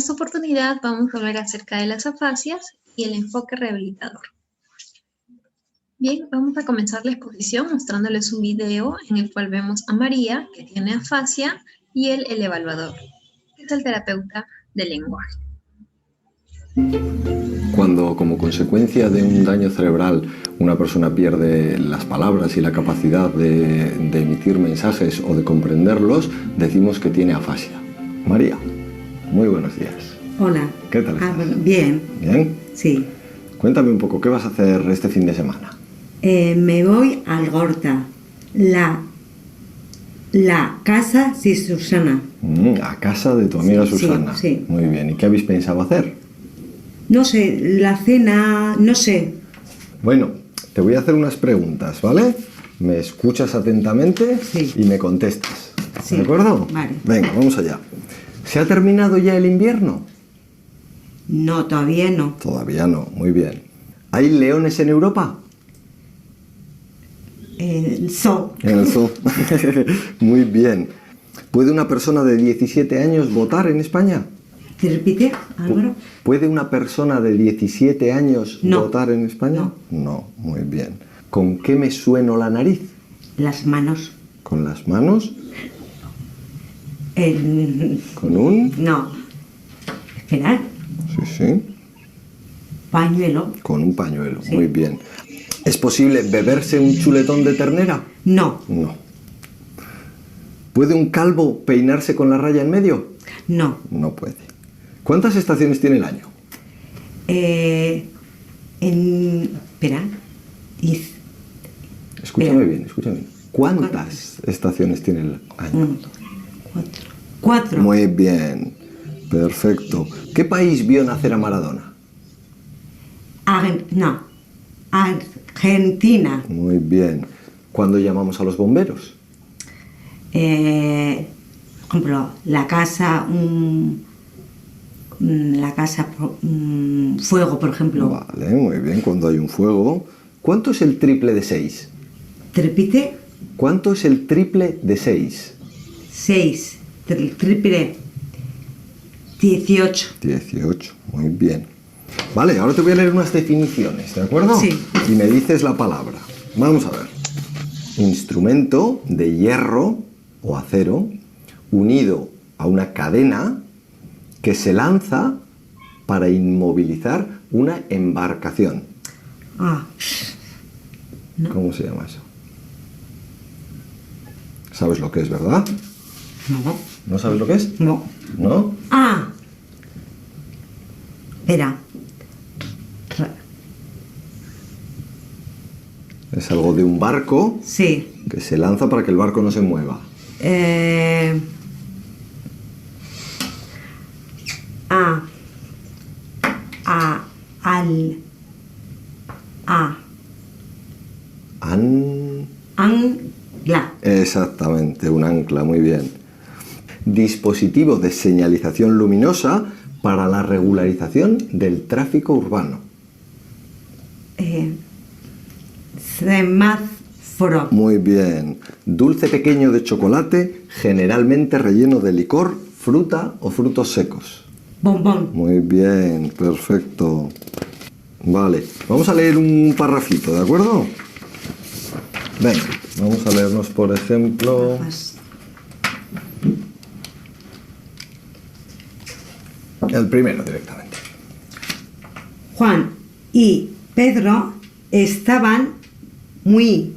esta oportunidad vamos a hablar acerca de las afasias y el enfoque rehabilitador. Bien, vamos a comenzar la exposición mostrándoles un video en el cual vemos a María, que tiene afasia, y él, el evaluador, que es el terapeuta del lenguaje. Cuando, como consecuencia de un daño cerebral, una persona pierde las palabras y la capacidad de emitir mensajes o de comprenderlos, decimos que tiene afasia. María, muy buenos días. Hola. ¿Qué tal estás? Bien. ¿Bien? Sí. Cuéntame un poco, ¿qué vas a hacer este fin de semana? Me voy a Algorta, la casa de Susana. A casa de tu amiga Susana. Sí. Muy bien, ¿y qué habéis pensado hacer? No sé, la cena, no sé. Bueno, te voy a hacer unas preguntas, ¿vale? Me escuchas atentamente y me contestas. Sí. ¿De acuerdo? Vale. Venga, vamos allá. ¿Se ha terminado ya el invierno? No, todavía no. Todavía no, muy bien. ¿Hay leones en Europa? El zoo. En el zoo. Muy bien. ¿Puede una persona de 17 años votar en España? ¿Te repite, Álvaro? ¿Puede una persona de 17 años votar en España? No. No, muy bien. ¿Con qué me sueno la nariz? Las manos. ¿Con las manos? ¿Con un? No. Esperad. Sí. Pañuelo. Con un pañuelo, Sí. muy bien. ¿Es posible beberse un chuletón de ternera? No. No. ¿Puede un calvo peinarse con la raya en medio? No. No puede. ¿Cuántas estaciones tiene el año? Espera. Escúchame bien. ¿Cuántas estaciones tiene el año? 1, 2, 4. Muy bien. Perfecto. ¿Qué país vio nacer a Maradona? Argentina. Muy bien. ¿Cuándo llamamos a los bomberos? Por ejemplo, la casa, fuego, por ejemplo. Vale, muy bien. Cuando hay un fuego. ¿Cuánto es el triple de 6? ¿Te repite? ¿Cuánto es el triple de 6? 6. Triple. 18. 18, muy bien. Vale, ahora te voy a leer unas definiciones, ¿de acuerdo? Sí. Y me dices la palabra. Vamos a ver. Instrumento de hierro o acero unido a una cadena que se lanza para inmovilizar una embarcación. No. ¿Cómo se llama eso? ¿Sabes lo que es, verdad? No. ¿No sabes lo que es? No. ¿No? Espera. Es algo de un barco Sí. que se lanza para que el barco no se mueva. Ancla. Exactamente, un ancla, muy bien. Dispositivo de señalización luminosa para la regularización del tráfico urbano. Semáforo. Muy bien. Dulce pequeño de chocolate, generalmente relleno de licor, fruta o frutos secos. Bombón. Muy bien, perfecto. Vale, vamos a leer un parrafito, ¿de acuerdo? Venga, vamos a leernos, por ejemplo... El primero directamente. Juan y Pedro estaban muy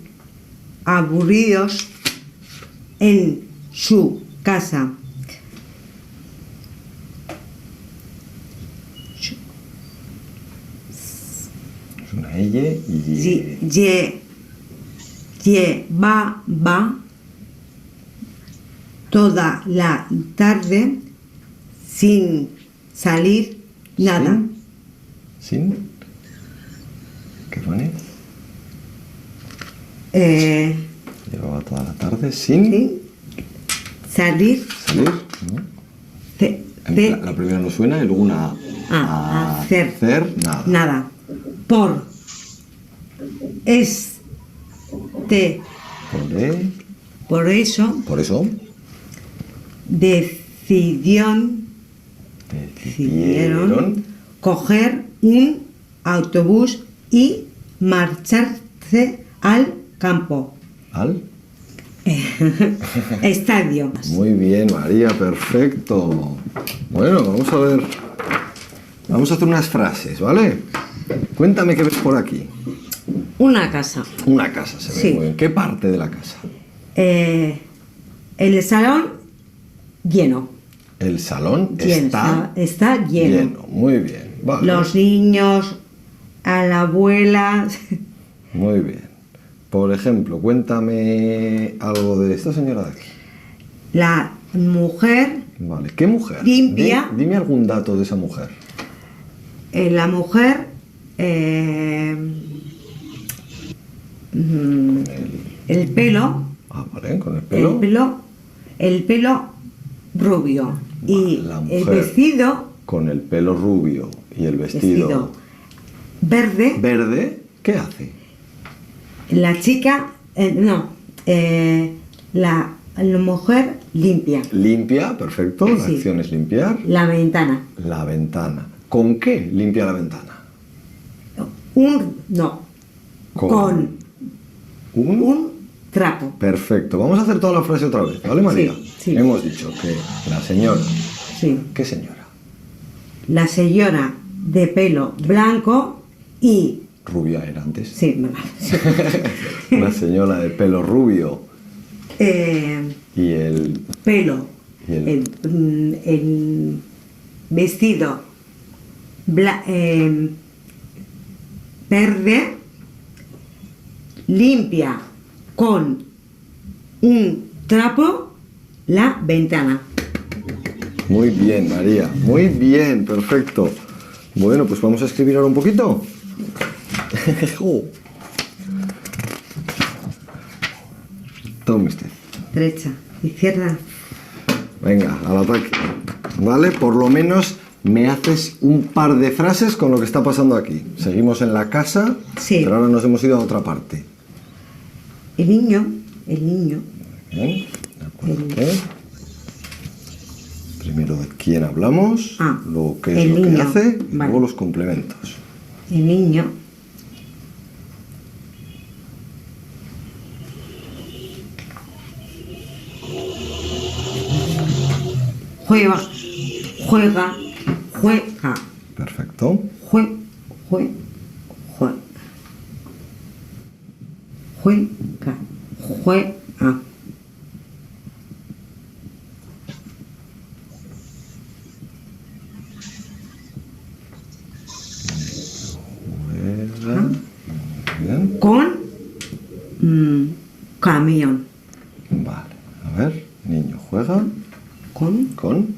aburridos en su casa. Es una L y... Llevaba toda la tarde sin salir nada. ¿Sin? ¿Qué pone? Llevaba toda la tarde sin salir. ¿Salir? ¿No? La primera no suena y luego una... hacer nada. Nada. Por eso Por eso decidieron decidieron coger un autobús y marcharse al campo. ¿Al? Estadio. Muy bien, María, perfecto. Bueno, vamos a ver. Vamos a hacer unas frases, ¿vale? Cuéntame qué ves por aquí. Una casa. Una casa, se ve Sí. muy bien. ¿Qué parte de la casa? El salón lleno. El salón Lleno, está lleno. Muy bien. Vale. Los niños, a la abuela. Muy bien. Por ejemplo, cuéntame algo de esta señora de aquí. La mujer, Vale, ¿qué mujer? Limpia. Dime algún dato de esa mujer. la mujer el pelo, Ah, vale, con el pelo. el pelo rubio y La el mujer. vestido Con el pelo rubio y el vestido verde. verde, ¿qué hace? La chica, la mujer limpia Limpia, perfecto, la Sí. acción es limpiar. la ventana. La ventana. ¿Con qué limpia la ventana? Con un trapo. Perfecto. Vamos a hacer toda la frase otra vez, ¿vale, María? Sí. Hemos dicho que la señora... Sí. ¿Qué señora? La señora de pelo blanco y... Rubia era antes. Sí, me vale. La señora de pelo rubio y el... Pelo. Y el- El vestido verde limpia con un trapo la ventana. Muy bien, María. Muy bien, perfecto. Bueno, pues vamos a escribir ahora un poquito. Oh. Tome usted. Derecha, izquierda. Venga, al ataque. ¿Vale? Por lo menos me haces un par de frases con lo que está pasando aquí. Seguimos en la casa, Sí. pero ahora nos hemos ido a otra parte. El niño. Bien, de acuerdo. ¿Qué? Primero de quién hablamos, luego qué es el lo que niño. hace y Vale. luego los complementos. El niño juega, Perfecto. juega. Juega. Muy bien. Con camión. Vale. A ver, niño juega Con camión.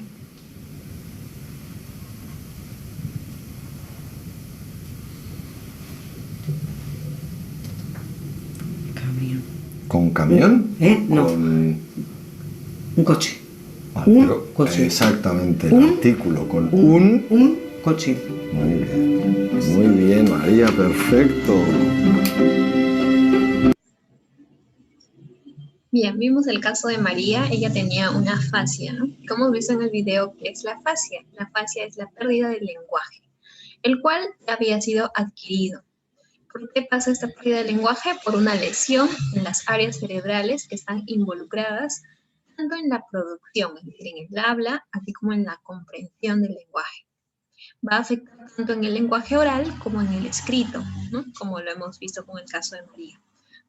¿Con camión? No. Con... Un coche. Vale, Un pero coche. exactamente, el Un- artículo con un... Un coche. Muy bien, María, perfecto. Bien, vimos el caso de María, ella tenía una afasia, ¿no? Como hemos visto en el video, ¿qué es la afasia? La afasia es la pérdida del lenguaje, el cual había sido adquirido. ¿Por qué pasa esta pérdida del lenguaje? Por una lesión en las áreas cerebrales que están involucradas tanto en la producción, es decir, en el habla, así como en la comprensión del lenguaje. Va a afectar tanto en el lenguaje oral como en el escrito, ¿no? Como lo hemos visto con el caso de María.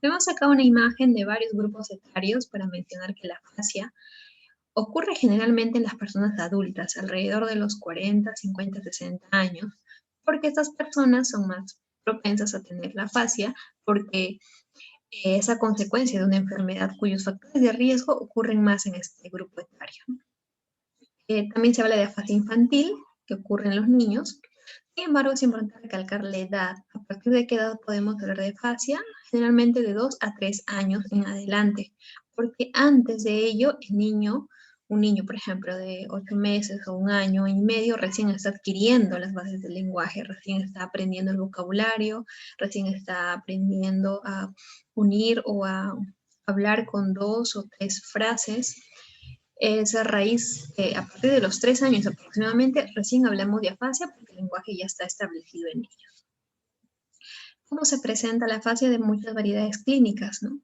Vemos acá una imagen de varios grupos etarios para mencionar que la afasia ocurre generalmente en las personas adultas, alrededor de los 40, 50, 60 años, porque estas personas son más propensas a tener la afasia porque es a consecuencia de una enfermedad cuyos factores de riesgo ocurren más en este grupo etario. También se habla de afasia infantil, que ocurre en los niños. Sin embargo, es importante recalcar la edad. ¿A partir de qué edad podemos hablar de afasia? Generalmente de 2 a 3 años en adelante, porque antes de ello, un niño, por ejemplo, de 8 meses o un año y medio, recién está adquiriendo las bases del lenguaje, recién está aprendiendo el vocabulario, recién está aprendiendo a unir o a hablar con 2 o 3 frases. Es a raíz, a partir de los 3 años aproximadamente, recién hablamos de afasia porque el lenguaje ya está establecido en ellos. ¿Cómo se presenta la afasia? De muchas variedades clínicas, ¿no?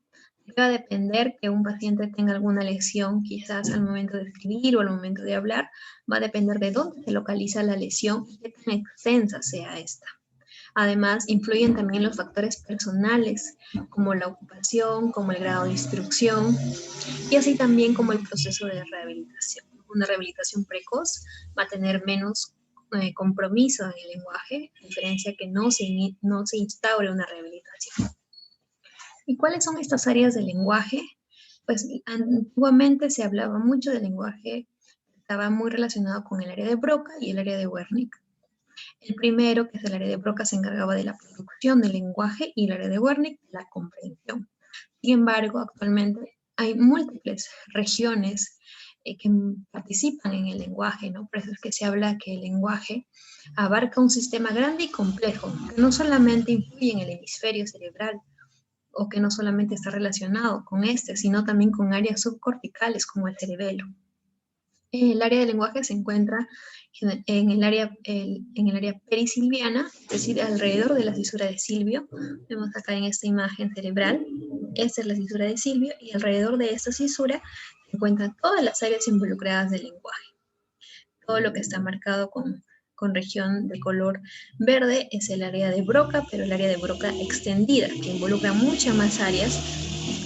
Va a depender que un paciente tenga alguna lesión, quizás al momento de escribir o al momento de hablar, va a depender de dónde se localiza la lesión y qué tan extensa sea esta. Además, influyen también los factores personales, como la ocupación, como el grado de instrucción, y así también como el proceso de rehabilitación. Una rehabilitación precoz va a tener menos compromiso en el lenguaje, a diferencia que no se instaure una rehabilitación. ¿Y cuáles son estas áreas del lenguaje? Pues antiguamente se hablaba mucho del lenguaje, estaba muy relacionado con el área de Broca y el área de Wernicke. El primero, que es el área de Broca, se encargaba de la producción del lenguaje y el área de Wernicke de la comprensión. Sin embargo, actualmente hay múltiples regiones que participan en el lenguaje, ¿no? Por eso es que se habla que el lenguaje abarca un sistema grande y complejo, que no solamente influye en el hemisferio cerebral, o que no solamente está relacionado con este, sino también con áreas subcorticales como el cerebelo. El área del lenguaje se encuentra en el área perisilviana, es decir, alrededor de la cisura de Silvio. Vemos acá en esta imagen cerebral, esta es la cisura de Silvio, y alrededor de esta cisura se encuentran todas las áreas involucradas del lenguaje. Todo lo que está marcado con región de color verde es el área de Broca, pero el área de Broca extendida, que involucra muchas más áreas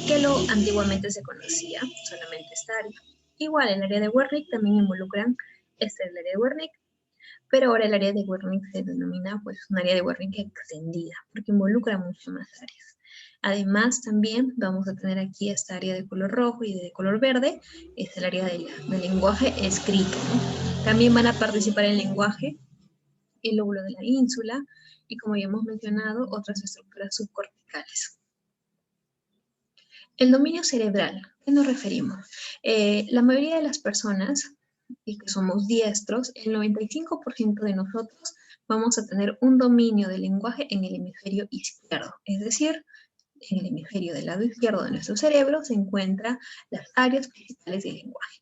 que lo antiguamente se conocía, solamente esta área. Igual, el área de Wernicke también involucran, esta es el área de Wernicke, pero ahora el área de Wernicke se denomina pues un área de Wernicke extendida, porque involucra muchas más áreas. Además, también vamos a tener aquí esta área de color rojo y de color verde, es el área del lenguaje escrito, ¿no? También van a participar en el lenguaje el lóbulo de la ínsula y, como ya hemos mencionado, otras estructuras subcorticales. El dominio cerebral, ¿a qué nos referimos? La mayoría de las personas, y que somos diestros, el 95% de nosotros vamos a tener un dominio del lenguaje en el hemisferio izquierdo, es decir, en el hemisferio del lado izquierdo de nuestro cerebro se encuentran las áreas principales del lenguaje.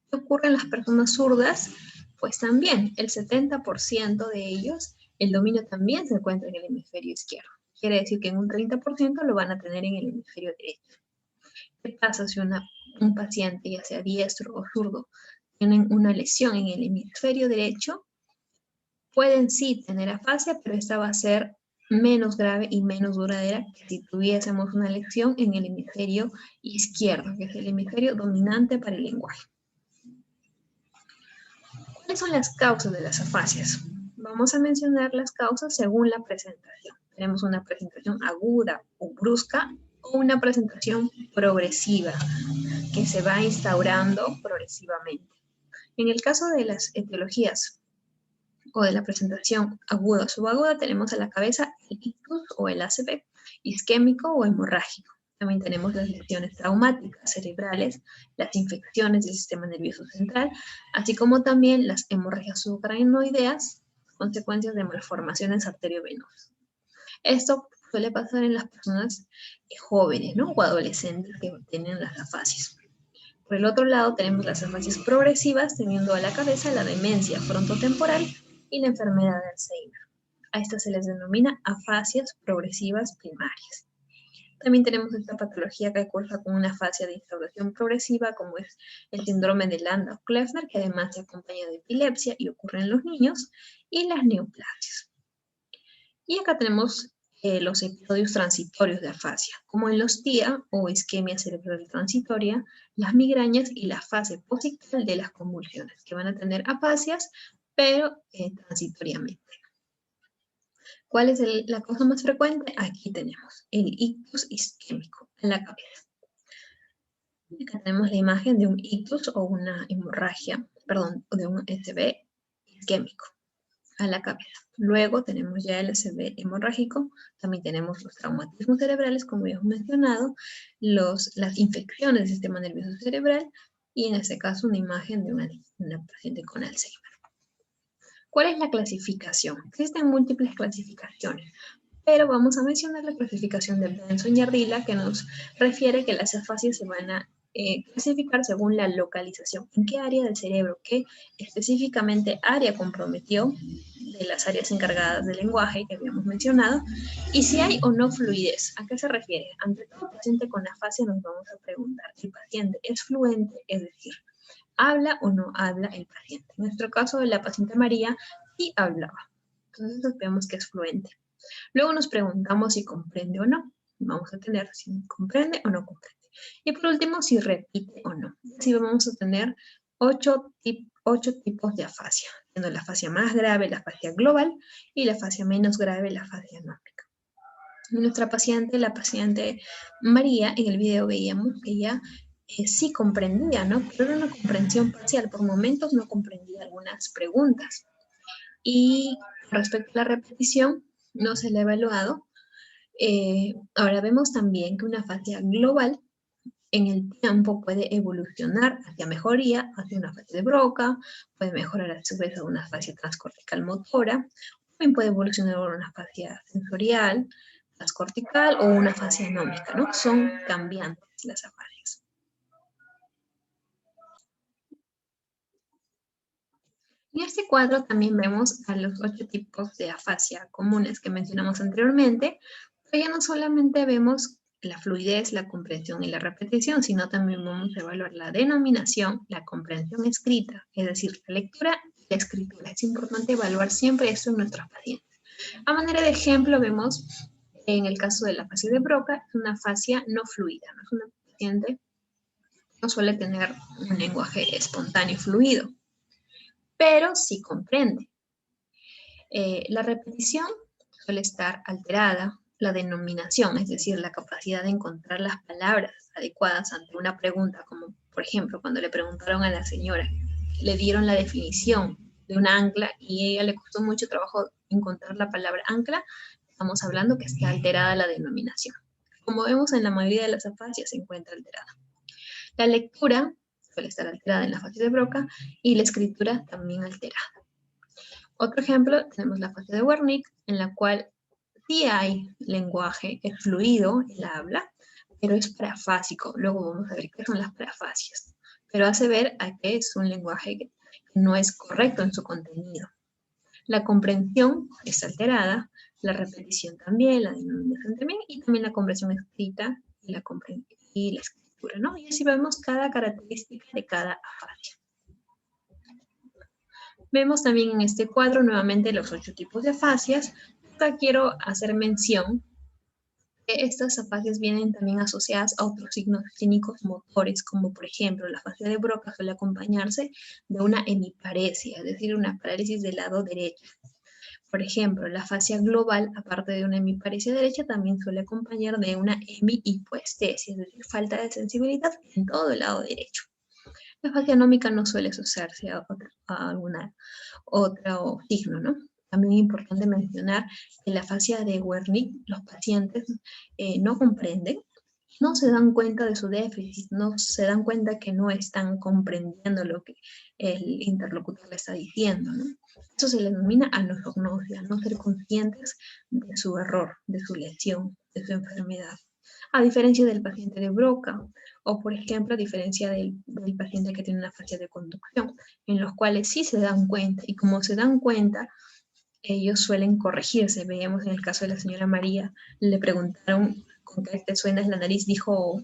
¿Qué ocurre en las personas zurdas? Pues también el 70% de ellos, el dominio también se encuentra en el hemisferio izquierdo. Quiere decir que en un 30% lo van a tener en el hemisferio derecho. ¿Qué pasa si un paciente, ya sea diestro o zurdo, tienen una lesión en el hemisferio derecho? Pueden sí tener afasia, pero esta va a ser menos grave y menos duradera que si tuviésemos una lesión en el hemisferio izquierdo, que es el hemisferio dominante para el lenguaje. ¿Cuáles son las causas de las afasias? Vamos a mencionar las causas según la presentación. Tenemos una presentación aguda o brusca o una presentación progresiva que se va instaurando progresivamente. En el caso de las etiologías o de la presentación aguda o subaguda, tenemos a la cabeza el ictus o el ACV, isquémico o hemorrágico. También tenemos las lesiones traumáticas cerebrales, las infecciones del sistema nervioso central, así como también las hemorragias subcranianoideas, consecuencias de malformaciones arteriovenosas. Esto suele pasar en las personas jóvenes, ¿no? O adolescentes que tienen las afasias. Por el otro lado, tenemos las afasias progresivas, teniendo a la cabeza la demencia frontotemporal y la enfermedad de Alzheimer. A estas se les denomina afasias progresivas primarias. También tenemos esta patología que cursa con una afasia de instauración progresiva, como es el síndrome de Landau-Kleffner, que además se acompaña de epilepsia y ocurre en los niños, y las neoplasias. Y acá tenemos los episodios transitorios de afasia, como en los TIA o isquemia cerebral transitoria, las migrañas y la fase posictal de las convulsiones, que van a tener afasias, pero transitoriamente. ¿Cuál es la cosa más frecuente? Aquí tenemos el ictus isquémico en la cabeza. Y acá tenemos la imagen de un ictus o una hemorragia, perdón, de un SB isquémico a la cabeza. Luego tenemos ya el SB hemorrágico, también tenemos los traumatismos cerebrales, como ya hemos mencionado, las infecciones del sistema nervioso cerebral y en este caso una imagen de una paciente con Alzheimer. ¿Cuál es la clasificación? Existen múltiples clasificaciones, pero vamos a mencionar la clasificación de Benson y Ardila, que nos refiere que las afasias se van a clasificar según la localización. ¿En qué área del cerebro? ¿Qué específicamente área comprometió de las áreas encargadas del lenguaje que habíamos mencionado? Y si hay o no fluidez. ¿A qué se refiere? Ante todo paciente con afasia nos vamos a preguntar, ¿el paciente es fluente? Es decir, ¿habla o no habla el paciente? En nuestro caso de la paciente María, sí hablaba. Entonces vemos que es fluente. Luego nos preguntamos si comprende o no. Vamos a tener si comprende o no comprende. Y por último, si repite o no. Así vamos a tener 8 tipos de afasia, siendo la afasia más grave la afasia global y la afasia menos grave la afasia anómica. Nuestra paciente, la paciente María, en el video veíamos que ella sí comprendía, ¿no? Pero era una comprensión parcial. Por momentos no comprendía algunas preguntas. Y respecto a la repetición, no se la ha evaluado. Ahora vemos también que una afasia global en el tiempo puede evolucionar hacia mejoría, hacia una afasia de Broca, puede mejorar a su vez a una afasia transcortical motora, también puede evolucionar a una afasia sensorial, transcortical o una afasia anómica, ¿no? Son cambiantes las afasias. En este cuadro también vemos a los 8 tipos de afasia comunes que mencionamos anteriormente, pero ya no solamente vemos la fluidez, la comprensión y la repetición, sino también vamos a evaluar la denominación, la comprensión escrita, es decir, la lectura y la escritura. Es importante evaluar siempre esto en nuestros pacientes. A manera de ejemplo, vemos en el caso de la afasia de Broca, una afasia no fluida, ¿no? Es una paciente que no suele tener un lenguaje espontáneo y fluido, pero sí comprende. La repetición suele estar alterada, la denominación, es decir, la capacidad de encontrar las palabras adecuadas ante una pregunta, como por ejemplo cuando le preguntaron a la señora, le dieron la definición de un ancla y a ella le costó mucho trabajo encontrar la palabra ancla, estamos hablando que está alterada la denominación. Como vemos en la mayoría de las afasias se encuentra alterada. La lectura suele estar alterada en la afasia de Broca y la escritura también alterada. Otro ejemplo, tenemos la afasia de Wernicke, en la cual sí hay lenguaje, es fluido el habla, pero es parafásico. Luego vamos a ver qué son las parafasias. Pero hace ver a que es un lenguaje que no es correcto en su contenido. La comprensión es alterada, la repetición también, la denominación también, y también la comprensión escrita y la escritura, ¿no? Y así vemos cada característica de cada afasia. Vemos también en este cuadro nuevamente los 8 tipos de afasias. Acá quiero hacer mención que estas afasias vienen también asociadas a otros signos clínicos motores, como por ejemplo la afasia de Broca suele acompañarse de una hemiparesia, es decir, una parálisis del lado derecho. Por ejemplo, la afasia global, aparte de una hemiparesia derecha, también suele acompañar de una hemihipoestesia, es decir, falta de sensibilidad en todo el lado derecho. La afasia anómica no suele asociarse a alguna otro signo, ¿no? También es importante mencionar que la afasia de Wernicke, los pacientes no comprenden, no se dan cuenta de su déficit, no se dan cuenta que no están comprendiendo lo que el interlocutor le está diciendo, ¿no? Eso se le denomina anosognosia, no ser conscientes de su error, de su lesión, de su enfermedad. A diferencia del paciente de Broca, o por ejemplo, a diferencia del paciente que tiene una afasia de conducción, en los cuales sí se dan cuenta, y como se dan cuenta, ellos suelen corregirse. Veíamos en el caso de la señora María, le preguntaron con qué te suena la nariz, dijo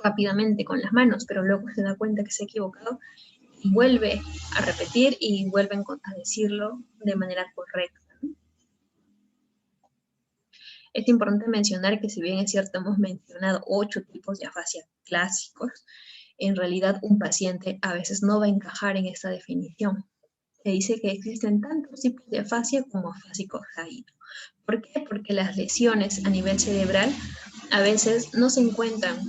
rápidamente con las manos, pero luego se da cuenta que se ha equivocado y vuelve a repetir y vuelven a decirlo de manera correcta. Es importante mencionar que si bien es cierto hemos mencionado 8 tipos de afasia clásicos, en realidad un paciente a veces no va a encajar en esta definición. Se dice que existen tantos tipos de afasia como afásico caído. ¿Por qué? Porque las lesiones a nivel cerebral a veces no se encuentran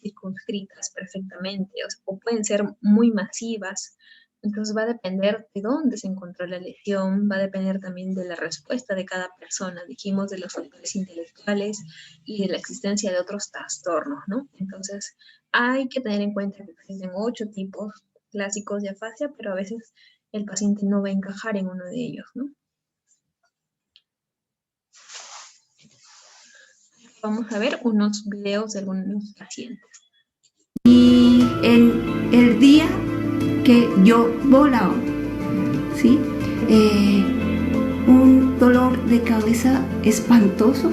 circunscritas perfectamente o pueden ser muy masivas. Entonces va a depender de dónde se encontró la lesión, va a depender también de la respuesta de cada persona. Dijimos de los factores intelectuales y de la existencia de otros trastornos, ¿no? Entonces hay que tener en cuenta que existen 8 tipos clásicos de afasia, pero a veces el paciente no va a encajar en uno de ellos, ¿no? Vamos a ver unos videos de algunos pacientes. en el día que yo volaba, ¿sí? Un dolor de cabeza espantoso,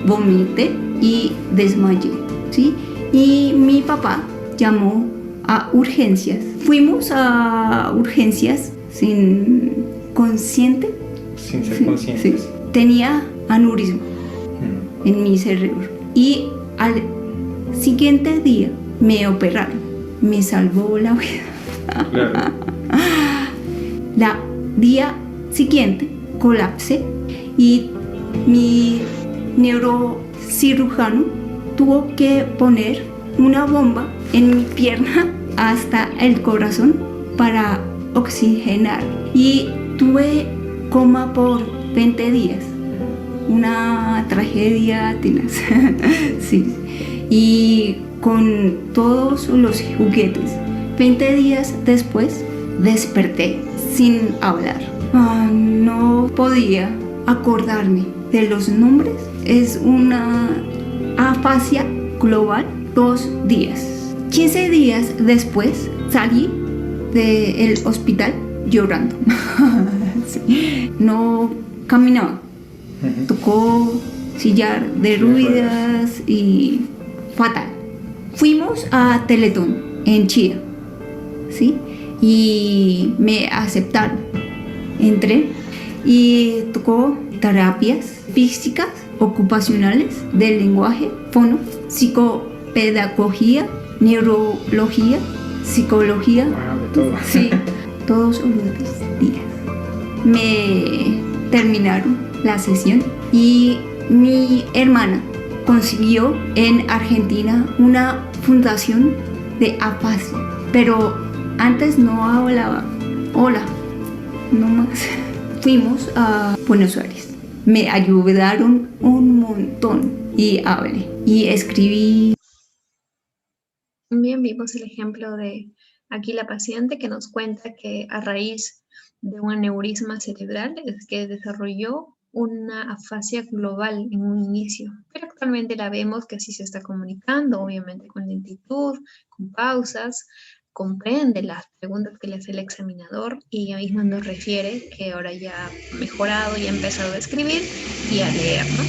vomité y desmayé, ¿sí? Y mi papá llamó a urgencias. Fuimos a urgencias sin consciente. Sin ser conscientes. Sí. Tenía aneurisma en mi cerebro. Y al siguiente día me operaron. Me salvó la vida. Claro. La día siguiente colapsé y mi neurocirujano tuvo que poner una bomba en mi pierna hasta el corazón para oxigenar. Y tuve coma por 20 días. Una tragedia tenaz. Sí. Y con todos los juguetes. 20 días después desperté sin hablar. No podía acordarme de los nombres. Es una afasia global. 2 días. 15 días después salí del hospital llorando. Sí. No caminaba. Tocó sillar de ruedas y fatal. Fuimos a Teletón en Chía, ¿sí? Y me aceptaron. Entré y tocó terapias físicas, ocupacionales, del lenguaje, fono, psicopedagogía, neurología, psicología. Todo. Sí, todos los días. Me terminaron la sesión y mi hermana consiguió en Argentina una fundación de afasia, pero antes no hablaba. Hola, no más. Fuimos a Buenos Aires. Me ayudaron un montón y hablé y escribí. Bien, vimos el ejemplo de aquí la paciente que nos cuenta que a raíz de un aneurisma cerebral es que desarrolló una afasia global en un inicio, pero actualmente la vemos que sí se está comunicando, obviamente con lentitud, con pausas, comprende las preguntas que le hace el examinador y ella misma nos refiere que ahora ya ha mejorado y ha empezado a escribir y a leer, ¿no?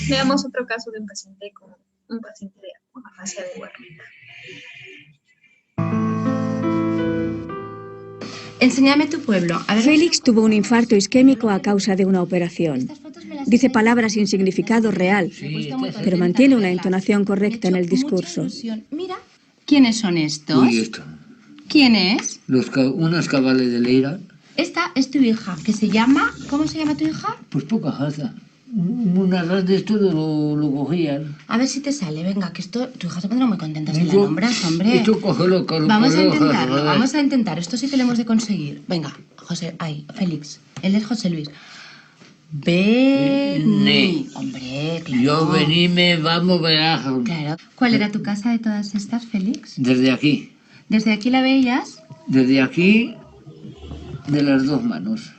Veamos otro caso de un paciente de afasia de Wernicke. Enséñame tu pueblo. A ver, Félix tuvo un infarto isquémico a causa de una operación. Dice palabras sin significado real, pero mantiene una entonación correcta en el discurso. Mira, ¿quiénes son estos? Uy, esto. ¿Quién es? Unos cabales de Leira. Esta es tu hija, que se llama... ¿Cómo se llama tu hija? Pues poca jaza. Unas ras de esto lo cogían. A ver si te sale, venga, que esto... Tu hija se pondrá muy contenta si la nombras, hombre. Esto cógelo, Vamos a intentarlo, vamos a intentar. Esto sí que lo hemos de conseguir. Venga, Félix. Él es José Luis. Vení. Hombre, claro. Yo veníme, vamos, verás. Claro. ¿Cuál era tu casa de todas estas, Félix? Desde aquí. ¿Desde aquí la veías? Desde aquí, de las dos manos.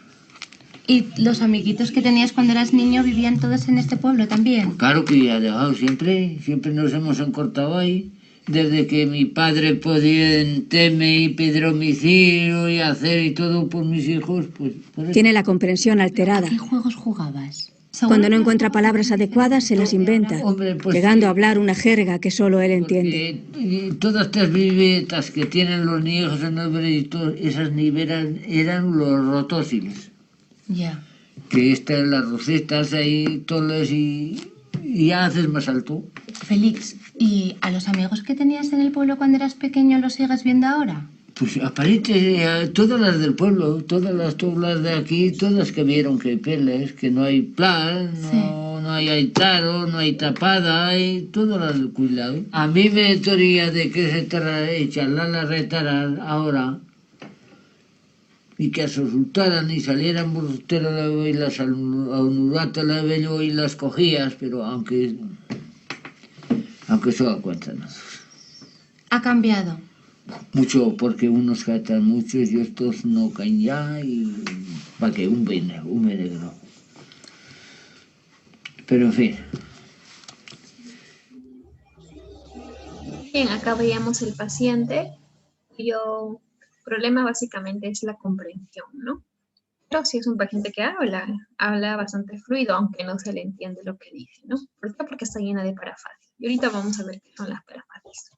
¿Y los amiguitos que tenías cuando eras niño vivían todos en este pueblo también? Claro que ya dejado siempre nos hemos encortado ahí. Desde que mi padre podía enterme y pedir domicilio y hacer y todo por mis hijos, pues... Por eso. Tiene la comprensión alterada. ¿A qué juegos jugabas? Cuando no encuentra palabras adecuadas, se las inventa, Hombre, pues, llegando a hablar una jerga que solo él entiende. Todas estas vivetas que tienen los niños en el veredicto, esas nivelas eran los rotósiles. Ya. Que estas, las rosetas ahí, todas y ya haces más alto. Félix, ¿y a los amigos que tenías en el pueblo cuando eras pequeño los sigues viendo ahora? Pues aparece todas las del pueblo, todas las toblas de aquí, todas que vieron que peles, que no hay plan, no hay aitaro, no hay tapada, hay todas las del cuidado. A mí me toría de que se echarla la retaran ahora y que se resultaran y salieran mortero y las aunuratas la bello y las cogías, pero aunque se da cuenta, ¿no? Ha cambiado. Mucho, porque unos catan muchos y estos no caen ya y para que un negro. Pero en fin. Bien, acá veíamos el paciente, cuyo problema básicamente es la comprensión, ¿no? Pero sí es un paciente que habla bastante fluido, aunque no se le entiende lo que dice, ¿no? ¿Por qué? Porque está llena de parafasias. Y ahorita vamos a ver qué son las parafasias.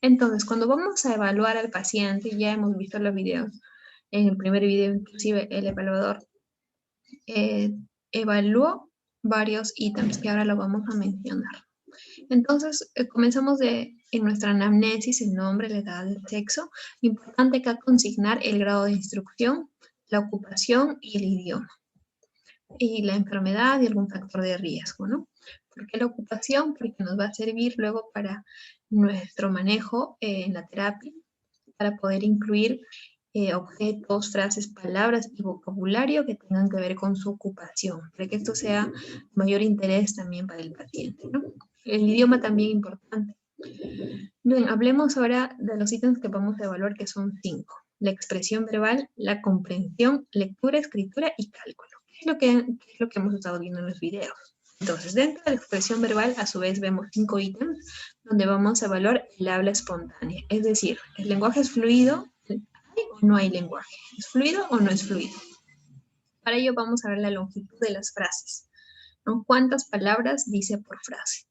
Entonces, cuando vamos a evaluar al paciente, ya hemos visto los videos, en el primer video inclusive el evaluador evaluó varios ítems que ahora lo vamos a mencionar. Entonces, comenzamos en nuestra anamnesis, el nombre, la edad, el sexo. Importante acá consignar el grado de instrucción, la ocupación y el idioma. Y la enfermedad y algún factor de riesgo, ¿no? ¿Por qué la ocupación? Porque nos va a servir luego para nuestro manejo en la terapia, para poder incluir objetos, frases, palabras y vocabulario que tengan que ver con su ocupación, para que esto sea mayor interés también para el paciente, ¿no? El idioma también importante. Bien, hablemos ahora de los ítems que vamos a evaluar, que son 5. La expresión verbal, la comprensión, lectura, escritura y cálculo. ¿Qué es lo que hemos estado viendo en los videos? Entonces, dentro de la expresión verbal, a su vez, vemos 5 ítems donde vamos a evaluar el habla espontánea. Es decir, ¿el lenguaje es fluido? ¿Hay o no hay lenguaje? ¿Es fluido o no es fluido? Para ello vamos a ver la longitud de las frases, ¿no? ¿Cuántas palabras dice por frase?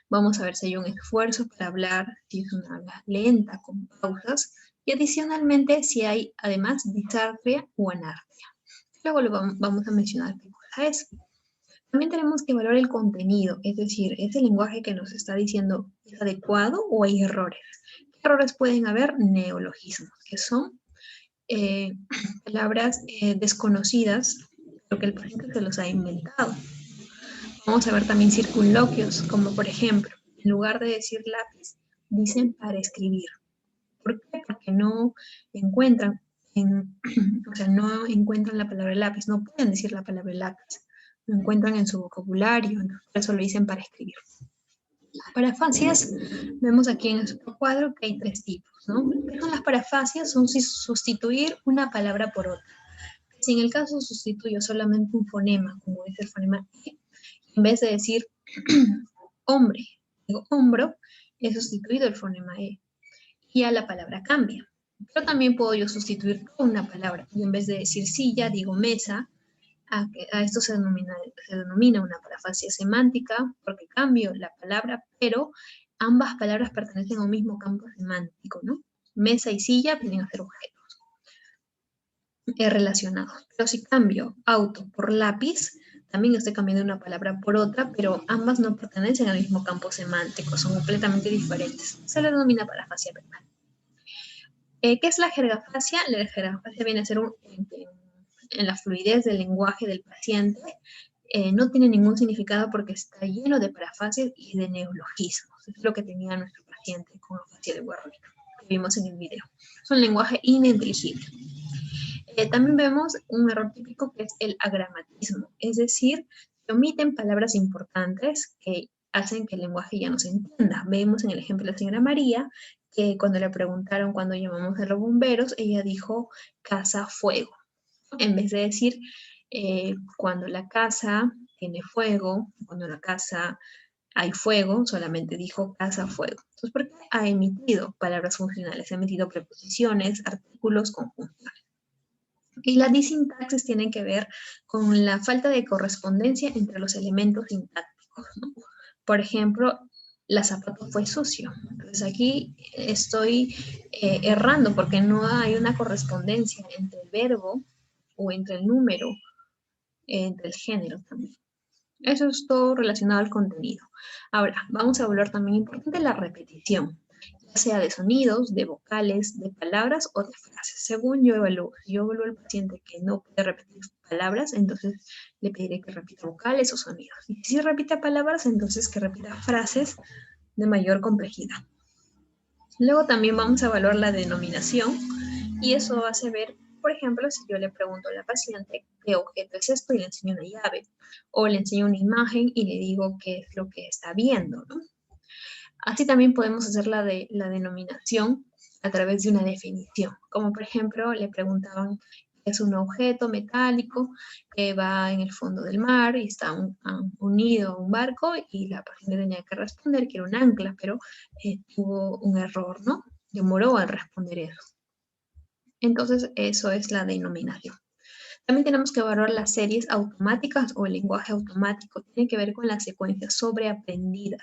Vamos a ver si hay un esfuerzo para hablar, si es una habla lenta, con pausas, y adicionalmente si hay además disartria o anartria. Luego vamos a mencionar qué cosa es. También tenemos que evaluar el contenido, es decir, ¿ese lenguaje que nos está diciendo es adecuado o hay errores? ¿Qué errores pueden haber? Neologismos, que son palabras desconocidas, pero que el paciente se los ha inventado. Vamos a ver también circunloquios, como por ejemplo, en lugar de decir lápiz, dicen para escribir. ¿Por qué? Porque no encuentran, no encuentran la palabra lápiz, no pueden decir la palabra lápiz, lo encuentran en su vocabulario, por eso lo dicen para escribir. Las parafasias, vemos aquí en el cuadro que hay 3 tipos, ¿no? ¿Qué son las parafasias? Son sustituir una palabra por otra. Si en el caso sustituyo solamente un fonema, como es el fonema E, en vez de decir hombre, digo hombro, he sustituido el fonema E. Y ya la palabra cambia. Pero también puedo yo sustituir toda una palabra. Y en vez de decir silla, digo mesa. A esto se denomina una parafasia semántica, porque cambio la palabra, pero ambas palabras pertenecen a un mismo campo semántico, ¿no? Mesa y silla vienen a ser objetos relacionados. Pero si cambio auto por lápiz, también estoy cambiando una palabra por otra, pero ambas no pertenecen al mismo campo semántico, son completamente diferentes. Se le denomina parafasia verbal. ¿Qué es la jergafasia? La jergafasia viene a ser en la fluidez del lenguaje del paciente, no tiene ningún significado porque está lleno de parafasias y de neologismos. Es lo que tenía nuestro paciente con afasia de Wernicke, que vimos en el video. Es un lenguaje ininteligible. También vemos un error típico que es el agramatismo, es decir, se omiten palabras importantes que hacen que el lenguaje ya no se entienda. Vemos en el ejemplo de la señora María que cuando le preguntaron cuándo llamamos a los bomberos, ella dijo casa fuego, en vez de decir cuando la casa tiene fuego, cuando la casa hay fuego, solamente dijo casa fuego. Entonces, ¿por qué ha emitido palabras funcionales? Ha emitido preposiciones, artículos, conjunciones. Y la disintaxis tiene que ver con la falta de correspondencia entre los elementos sintácticos, ¿no? Por ejemplo, la zapato fue sucio. Entonces aquí estoy errando porque no hay una correspondencia entre el verbo o entre el número, entre el género también. Eso es todo relacionado al contenido. Ahora, vamos a hablar también importante la repetición, ya sea de sonidos, de vocales, de palabras o de frases. Según yo evalúo, si yo evalúo al paciente que no puede repetir palabras, entonces le pediré que repita vocales o sonidos. Y si repite palabras, entonces que repita frases de mayor complejidad. Luego también vamos a evaluar la denominación y eso hace ver, por ejemplo, si yo le pregunto a la paciente qué objeto es esto y le enseño una llave, o le enseño una imagen y le digo qué es lo que está viendo, ¿no? Así también podemos hacer la denominación a través de una definición, como por ejemplo le preguntaban Es un objeto metálico que va en el fondo del mar y está unido a un barco y la paciente tenía que responder que era un ancla, pero tuvo un error, ¿no? Demoró al responder eso. Entonces, eso es la denominación. También tenemos que evaluar las series automáticas o el lenguaje automático. Tiene que ver con las secuencias sobreaprendidas.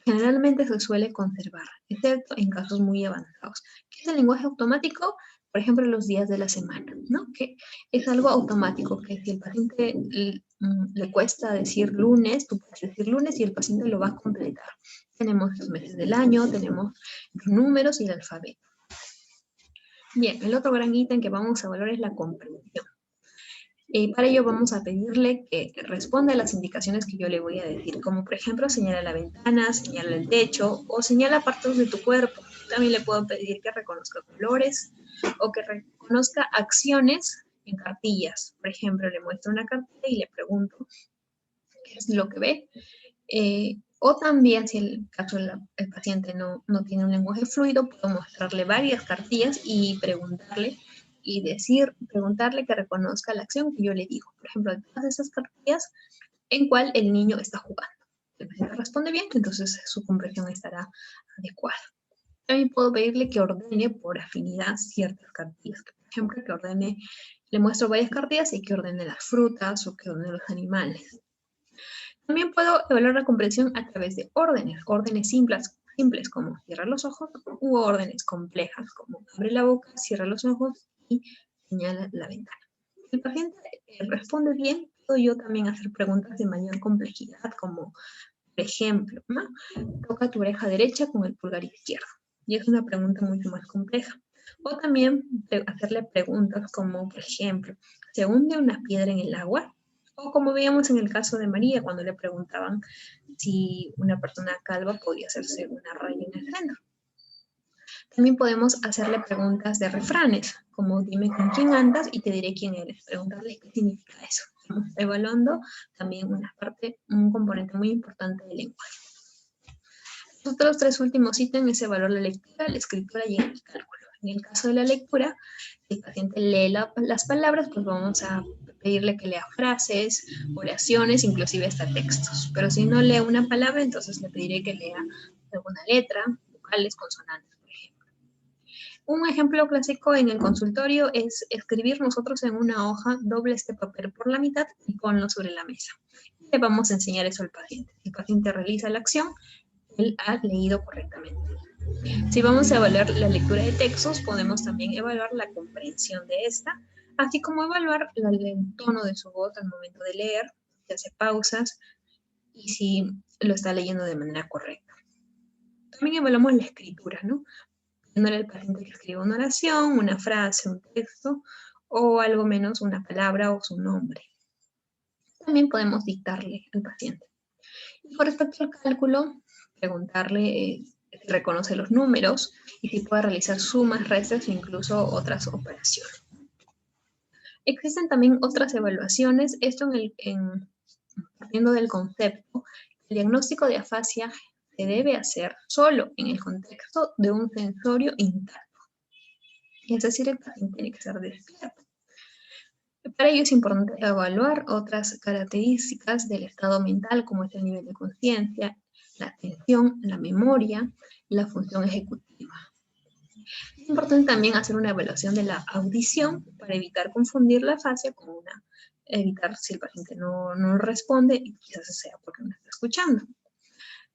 Generalmente se suele conservar, excepto en casos muy avanzados. ¿Qué es el lenguaje automático? Por ejemplo, los días de la semana, ¿no? Que es algo automático, que si el paciente le cuesta decir lunes, tú puedes decir lunes y el paciente lo va a completar. Tenemos los meses del año, tenemos los números y el alfabeto. Bien, el otro gran ítem que vamos a evaluar es la comprensión. Para ello vamos a pedirle que responda a las indicaciones que yo le voy a decir, como por ejemplo señala la ventana, señala el techo o señala partes de tu cuerpo. También le puedo pedir que reconozca colores o que reconozca acciones en cartillas. Por ejemplo, le muestro una cartilla y le pregunto qué es lo que ve. O también, si el caso el paciente no tiene un lenguaje fluido, puedo mostrarle varias cartillas y preguntarle que reconozca la acción que yo le digo. Por ejemplo, de todas esas cartillas, en cuál el niño está jugando. Si el paciente responde bien, entonces su comprensión estará adecuada. También puedo pedirle que ordene por afinidad ciertas cartillas. Por ejemplo, que ordene, le muestro varias cartillas y que ordene las frutas o que ordene los animales. También puedo evaluar la comprensión a través de órdenes simples como cierra los ojos, u órdenes complejas como abre la boca, cierra los ojos y señala la ventana. Si el paciente responde bien, puedo yo también hacer preguntas de mayor complejidad, como, por ejemplo, ¿no? Toca tu oreja derecha con el pulgar izquierdo. Y es una pregunta mucho más compleja. O también hacerle preguntas como, por ejemplo, ¿se hunde una piedra en el agua? O como veíamos en el caso de María, cuando le preguntaban si una persona calva podía hacerse una raya en el seno. También podemos hacerle preguntas de refranes, como dime con quién andas y te diré quién eres. Preguntarle qué significa eso. Estamos evaluando también un componente muy importante del lenguaje. Los otros tres últimos ítems es evaluar la lectura, la escritura y el cálculo. En el caso de la lectura, si el paciente lee las palabras, pues vamos a pedirle que lea frases, oraciones, inclusive hasta textos. Pero si no lee una palabra, entonces le pediré que lea alguna letra, vocales, consonantes, por ejemplo. Un ejemplo clásico en el consultorio es escribir nosotros en una hoja, doble este papel por la mitad y ponlo sobre la mesa. Le vamos a enseñar eso al paciente. Si el paciente realiza la acción, él ha leído correctamente. Si vamos a evaluar la lectura de textos, podemos también evaluar la comprensión de esta, así como evaluar el tono de su voz al momento de leer, si hace pausas y si lo está leyendo de manera correcta. También evaluamos la escritura, ¿no? Pidiéndole al paciente que escriba una oración, una frase, un texto, o algo menos una palabra o su nombre. También podemos dictarle al paciente. Y con respecto al cálculo, preguntarle si reconoce los números y si puede realizar sumas, restas e incluso otras operaciones. Existen también otras evaluaciones, esto partiendo del concepto, el diagnóstico de afasia se debe hacer solo en el contexto de un sensorio intacto. Es decir, el paciente tiene que ser despierto. Para ello es importante evaluar otras características del estado mental, como es el nivel de conciencia, la atención, la memoria, la función ejecutiva. Es importante también hacer una evaluación de la audición para evitar confundir la afasia con evitar si el paciente no responde y quizás sea porque no está escuchando.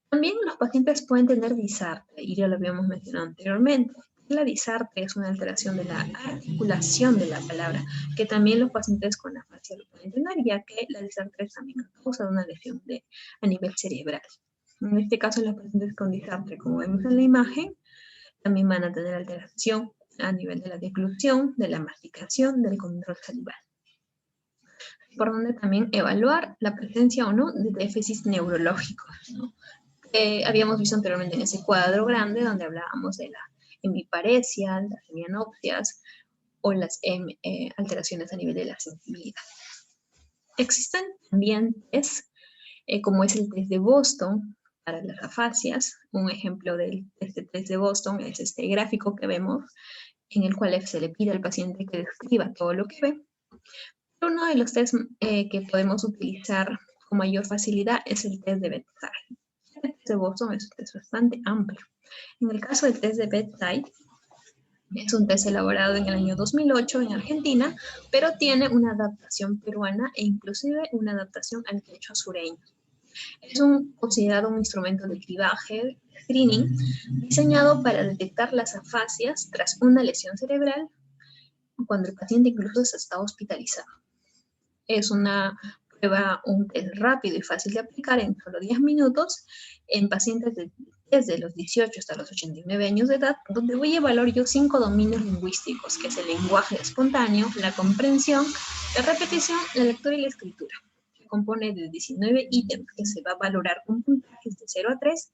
También los pacientes pueden tener disarte, y ya lo habíamos mencionado anteriormente. La disarte es una alteración de la articulación de la palabra, que también los pacientes con afasia lo pueden tener, ya que la disarte es también causa una lesión a nivel cerebral. En este caso, los pacientes con disarte, como vemos en la imagen, también van a tener alteración a nivel de la deglución, de la masticación, del control salival. Es importante también evaluar la presencia o no de déficits neurológicos, ¿no? Habíamos visto anteriormente en ese cuadro grande donde hablábamos de la hemiparesia, las hemianopsias o las alteraciones a nivel de la sensibilidad. Existen también test, como es el test de Boston para las afasias. Un ejemplo de este test de Boston es este gráfico que vemos, en el cual se le pide al paciente que describa todo lo que ve. Pero uno de los test que podemos utilizar con mayor facilidad es el test de Bedside. El test de Boston es un test bastante amplio. En el caso del test de Bedside, es un test elaborado en el año 2008 en Argentina, pero tiene una adaptación peruana e inclusive una adaptación al quechua sureño. Es considerado un instrumento de cribaje, screening, diseñado para detectar las afasias tras una lesión cerebral cuando el paciente incluso está hospitalizado. Es una prueba, un test rápido y fácil de aplicar en solo 10 minutos en pacientes desde los 18 hasta los 89 años de edad, donde voy a evaluar yo 5 dominios lingüísticos, que es el lenguaje espontáneo, la comprensión, la repetición, la lectura y la escritura. Se compone de 19 ítems que se va a valorar con puntajes de 0 a 3,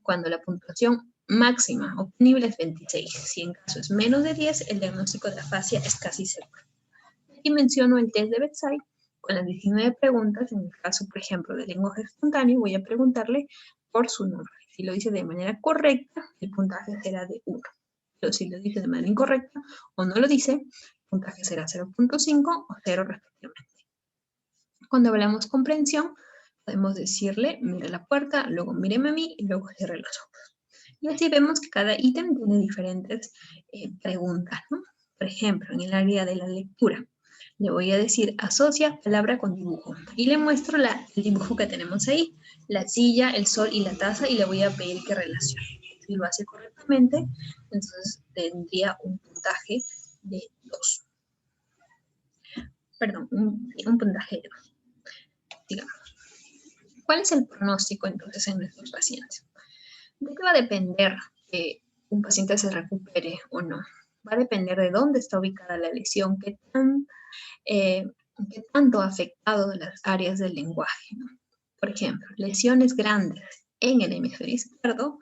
cuando la puntuación máxima obtenible es 26. Si en caso es menos de 10, el diagnóstico de afasia es casi seguro. Aquí menciono el test de Bedside con las 19 preguntas. En el caso, por ejemplo, del lenguaje espontáneo, voy a preguntarle por su nombre. Si lo dice de manera correcta, el puntaje será de 1. Pero si lo dice de manera incorrecta o no lo dice, el puntaje será 0.5 o 0 respectivamente. Cuando hablamos comprensión, podemos decirle, mire la puerta, luego míreme a mí y luego cierre los ojos. Y así vemos que cada ítem tiene diferentes preguntas, ¿no? Por ejemplo, en el área de la lectura, le voy a decir, asocia palabra con dibujo. Y le muestro el dibujo que tenemos ahí, la silla, el sol y la taza, y le voy a pedir que relacione. Si lo hace correctamente, entonces tendría un puntaje de 2. Perdón, un puntaje de 2. Digamos. ¿Cuál es el pronóstico entonces en nuestros pacientes? ¿De qué va a depender que un paciente se recupere o no? Va a depender de dónde está ubicada la lesión, qué tanto ha afectado las áreas del lenguaje, ¿no? Por ejemplo, lesiones grandes en el hemisferio izquierdo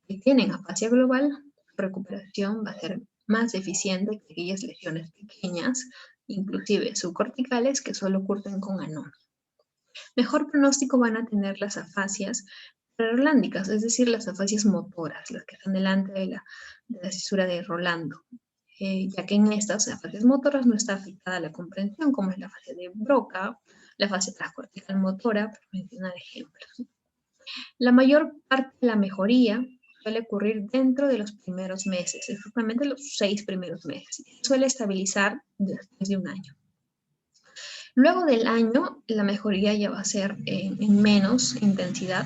que tienen afasia global, su recuperación va a ser más eficiente que aquellas lesiones pequeñas, inclusive subcorticales, que solo ocurren con anomia. Mejor pronóstico van a tener las afasias rolándicas, es decir, las afasias motoras, las que están delante de la cisura de Rolando, ya que en estas afasias motoras no está afectada la comprensión, como es la afasia de Broca, la afasia transcortical motora, por mencionar ejemplos. La mayor parte de la mejoría suele ocurrir dentro de los primeros meses, exactamente los 6 primeros meses. Suele estabilizar después de un año. Luego del año, la mejoría ya va a ser en menos intensidad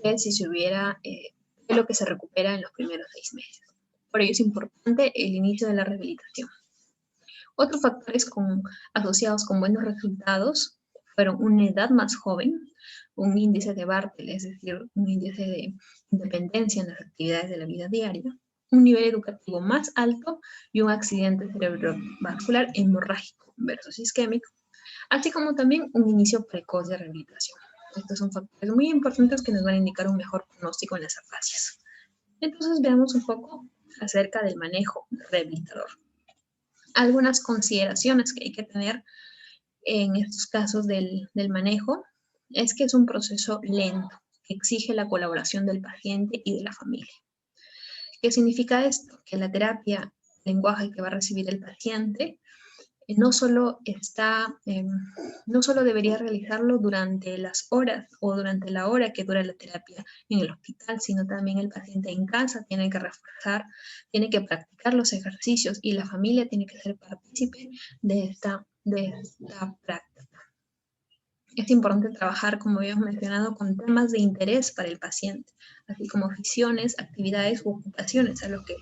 que si se hubiera lo que se recupera en los primeros 6 meses. Por ello es importante el inicio de la rehabilitación. Otros factores asociados con buenos resultados fueron una edad más joven, un índice de Bartel, es decir, un índice de independencia en las actividades de la vida diaria, un nivel educativo más alto y un accidente cerebrovascular hemorrágico versus isquémico, así como también un inicio precoz de rehabilitación. Estos son factores muy importantes que nos van a indicar un mejor pronóstico en las afasias. Entonces veamos un poco acerca del manejo rehabilitador. Algunas consideraciones que hay que tener en estos casos del manejo es que es un proceso lento que exige la colaboración del paciente y de la familia. ¿Qué significa esto? Que la terapia, el lenguaje que va a recibir el paciente, no solo debería realizarlo durante las horas o durante la hora que dura la terapia en el hospital, sino también el paciente en casa tiene que reforzar, tiene que practicar los ejercicios y la familia tiene que ser partícipe de esta práctica. Es importante trabajar, como habíamos mencionado, con temas de interés para el paciente, así como aficiones, actividades u ocupaciones a lo que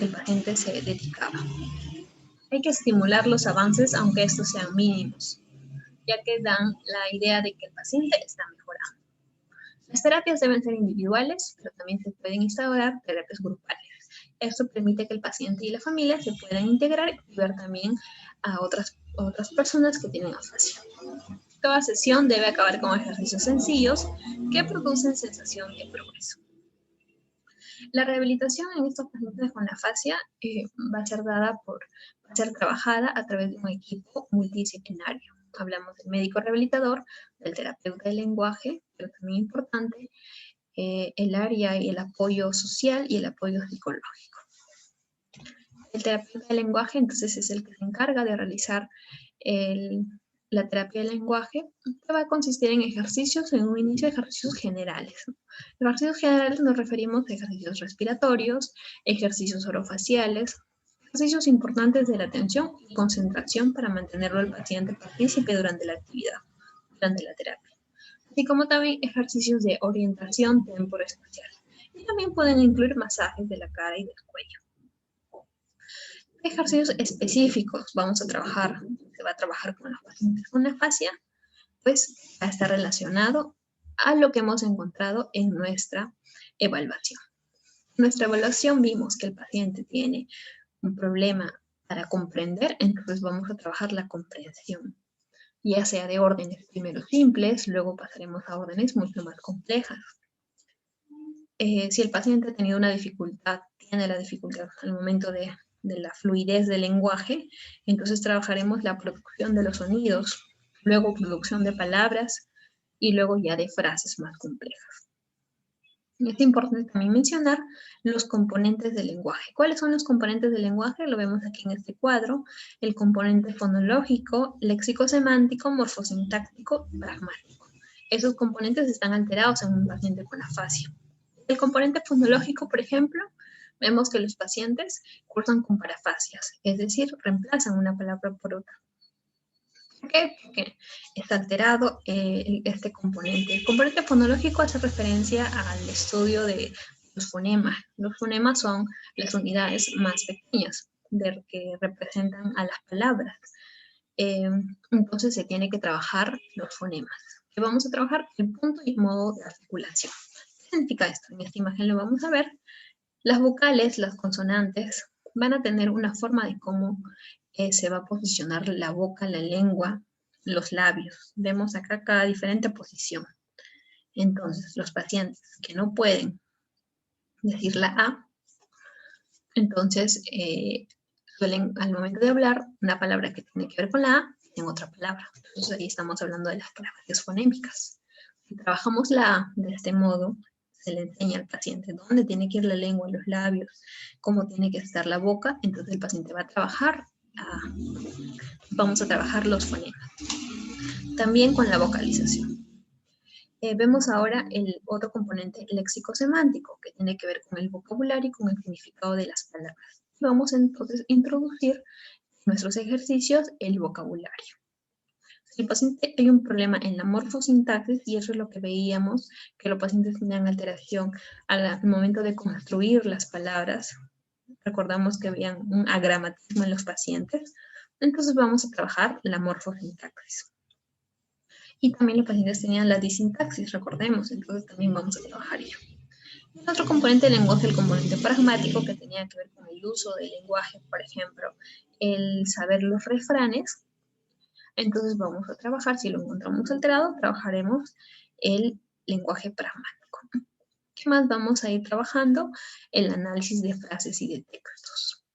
el paciente se dedicaba. Hay que estimular los avances, aunque estos sean mínimos, ya que dan la idea de que el paciente está mejorando. Las terapias deben ser individuales, pero también se pueden instaurar terapias grupales. Esto permite que el paciente y la familia se puedan integrar y ver también a otras personas que tienen afasia. Cada sesión debe acabar con ejercicios sencillos que producen sensación de progreso. La rehabilitación en estos pacientes con afasia va a ser trabajada a través de un equipo multidisciplinario. Hablamos del médico rehabilitador, del terapeuta del lenguaje, pero también importante, el área y el apoyo social y el apoyo psicológico. El terapeuta del lenguaje, entonces, es el que se encarga de realizar la terapia del lenguaje, que va a consistir en ejercicios, en un inicio de ejercicios generales. Ejercicios generales nos referimos a ejercicios respiratorios, ejercicios orofaciales, ejercicios importantes de la atención y concentración para mantenerlo al paciente partícipe durante la actividad, durante la terapia. Así como también ejercicios de orientación temporoespacial. Y también pueden incluir masajes de la cara y del cuello. Ejercicios específicos se va a trabajar con los pacientes con afasia, pues va a estar relacionado a lo que hemos encontrado en nuestra evaluación. En nuestra evaluación vimos que el paciente tiene un problema para comprender, entonces vamos a trabajar la comprensión, ya sea de órdenes primero simples, luego pasaremos a órdenes mucho más complejas. Si el paciente ha tenido tiene la dificultad al momento de la fluidez del lenguaje, entonces trabajaremos la producción de los sonidos, luego producción de palabras y luego ya de frases más complejas. Es importante también mencionar los componentes del lenguaje. ¿Cuáles son los componentes del lenguaje? Lo vemos aquí en este cuadro. El componente fonológico, léxico-semántico, morfosintáctico y pragmático. Esos componentes están alterados en un paciente con afasia. El componente fonológico, por ejemplo, vemos que los pacientes cursan con parafasias, es decir, reemplazan una palabra por otra. ¿Por qué? Porque está alterado este componente. El componente fonológico hace referencia al estudio de los fonemas. Los fonemas son las unidades más pequeñas que representan a las palabras. Entonces se tiene que trabajar los fonemas. ¿Qué vamos a trabajar? El punto y modo de articulación. ¿Qué significa esto? En esta imagen lo vamos a ver. Las vocales, las consonantes, van a tener una forma de cómo se va a posicionar la boca, la lengua, los labios. Vemos acá cada diferente posición. Entonces, los pacientes que no pueden decir la A, entonces suelen, al momento de hablar, una palabra que tiene que ver con la A, en otra palabra. Entonces, ahí estamos hablando de las palabras fonémicas. Si trabajamos la A de este modo, se le enseña al paciente dónde tiene que ir la lengua, los labios, cómo tiene que estar la boca, entonces el paciente va a trabajar, vamos a trabajar los fonemas. También con la vocalización. Vemos ahora el otro componente léxico-semántico, que tiene que ver con el vocabulario y con el significado de las palabras. Vamos entonces a introducir en nuestros ejercicios el vocabulario. Si el paciente hay un problema en la morfosintaxis, y eso es lo que veíamos, que los pacientes tenían alteración al momento de construir las palabras, recordamos que había un agramatismo en los pacientes, entonces vamos a trabajar la morfosintaxis. Y también los pacientes tenían la disintaxis, recordemos, entonces también vamos a trabajar ello. El otro componente del lenguaje, el componente pragmático, que tenía que ver con el uso del lenguaje, por ejemplo, el saber los refranes. Entonces vamos a trabajar, si lo encontramos alterado, trabajaremos el lenguaje pragmático. ¿Qué más vamos a ir trabajando? El análisis de frases y de textos.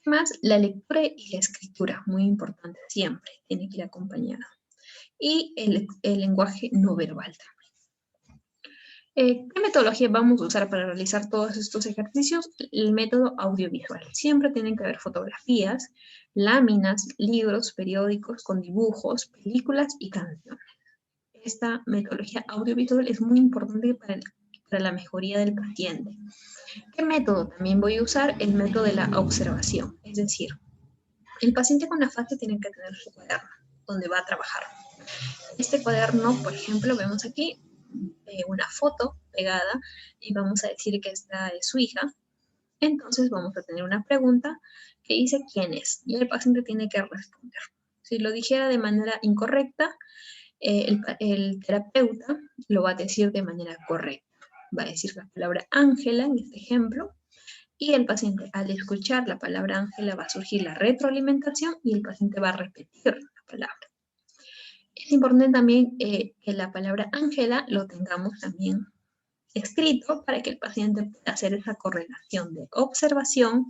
¿Qué más? La lectura y la escritura, muy importante siempre, tiene que ir acompañado. Y el lenguaje no verbal también. ¿Qué metodología vamos a usar para realizar todos estos ejercicios? El método audiovisual. Siempre tienen que haber fotografías, láminas, libros, periódicos con dibujos, películas y canciones. Esta metodología audiovisual es muy importante para la mejoría del paciente. ¿Qué método también voy a usar? El método de la observación. Es decir, el paciente con afasia tiene que tener su cuaderno donde va a trabajar. Este cuaderno, por ejemplo, vemos aquí una foto pegada y vamos a decir que esta es su hija. Entonces vamos a tener una pregunta que dice ¿quién es? Y el paciente tiene que responder. Si lo dijera de manera incorrecta, el terapeuta lo va a decir de manera correcta. Va a decir la palabra Ángela en este ejemplo. Y el paciente, al escuchar la palabra Ángela, va a surgir la retroalimentación y el paciente va a repetir la palabra. Es importante también que la palabra Ángela lo tengamos también escrito para que el paciente pueda hacer esa correlación de observación,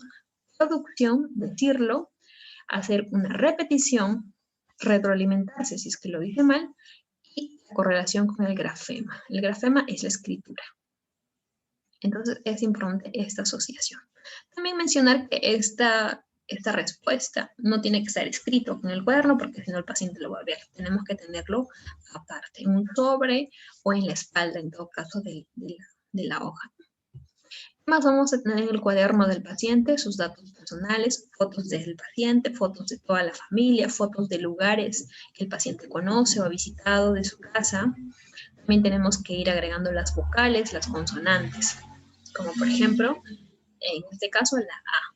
producción, decirlo, hacer una repetición, retroalimentarse si es que lo dice mal, y la correlación con el grafema. El grafema es la escritura. Entonces es importante esta asociación. También mencionar que esta respuesta no tiene que estar escrito en el cuaderno porque si no el paciente lo va a ver. Tenemos que tenerlo aparte, en un sobre o en la espalda, en todo caso, de la hoja. Más vamos a tener en el cuaderno del paciente sus datos personales, fotos del paciente, fotos de toda la familia, fotos de lugares que el paciente conoce o ha visitado de su casa. También tenemos que ir agregando las vocales, las consonantes, como por ejemplo, en este caso la A.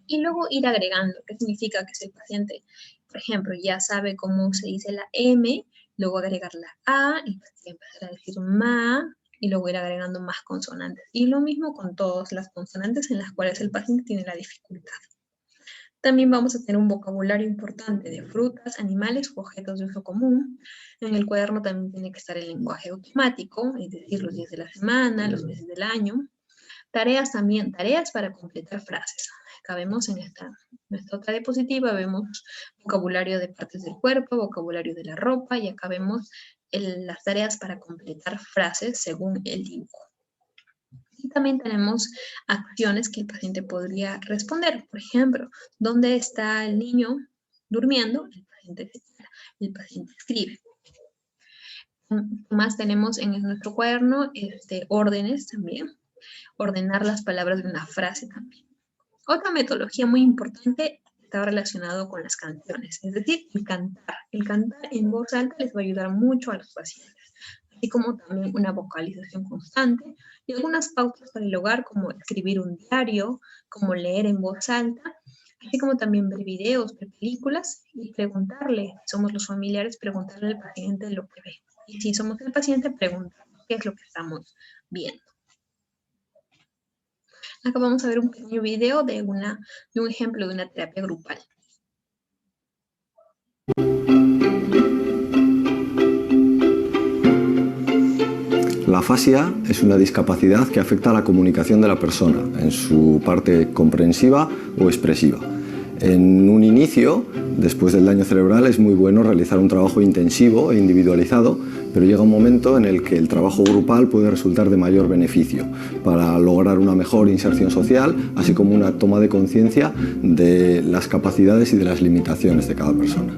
Y luego ir agregando, ¿qué significa? Que si el paciente, por ejemplo, ya sabe cómo se dice la M, luego agregar la A, y empezar a decir ma, y luego ir agregando más consonantes. Y lo mismo con todas las consonantes en las cuales el paciente tiene la dificultad. También vamos a tener un vocabulario importante de frutas, animales u objetos de uso común. En el cuaderno también tiene que estar el lenguaje automático, es decir, los días de la semana, los meses del año. Tareas también, tareas para completar frases. Acá vemos en nuestra otra diapositiva, vemos vocabulario de partes del cuerpo, vocabulario de la ropa, y acá vemos las tareas para completar frases según el dibujo. Y también tenemos acciones que el paciente podría responder. Por ejemplo, ¿dónde está el niño durmiendo? El paciente se para, el paciente escribe. Más tenemos en nuestro cuaderno órdenes también. Ordenar las palabras de una frase también. Otra metodología muy importante está relacionado con las canciones, es decir, el cantar. El cantar en voz alta les va a ayudar mucho a los pacientes, así como también una vocalización constante y algunas pautas para el hogar, como escribir un diario, como leer en voz alta, así como también ver videos, ver películas y preguntarle, si somos los familiares, preguntarle al paciente lo que ve. Y si somos el paciente, preguntarle qué es lo que estamos viendo. Acá vamos a ver un pequeño video de un ejemplo de una terapia grupal. La afasia es una discapacidad que afecta a la comunicación de la persona, en su parte comprensiva o expresiva. En un inicio, después del daño cerebral, es muy bueno realizar un trabajo intensivo e individualizado, pero llega un momento en el que el trabajo grupal puede resultar de mayor beneficio para lograr una mejor inserción social, así como una toma de conciencia de las capacidades y de las limitaciones de cada persona.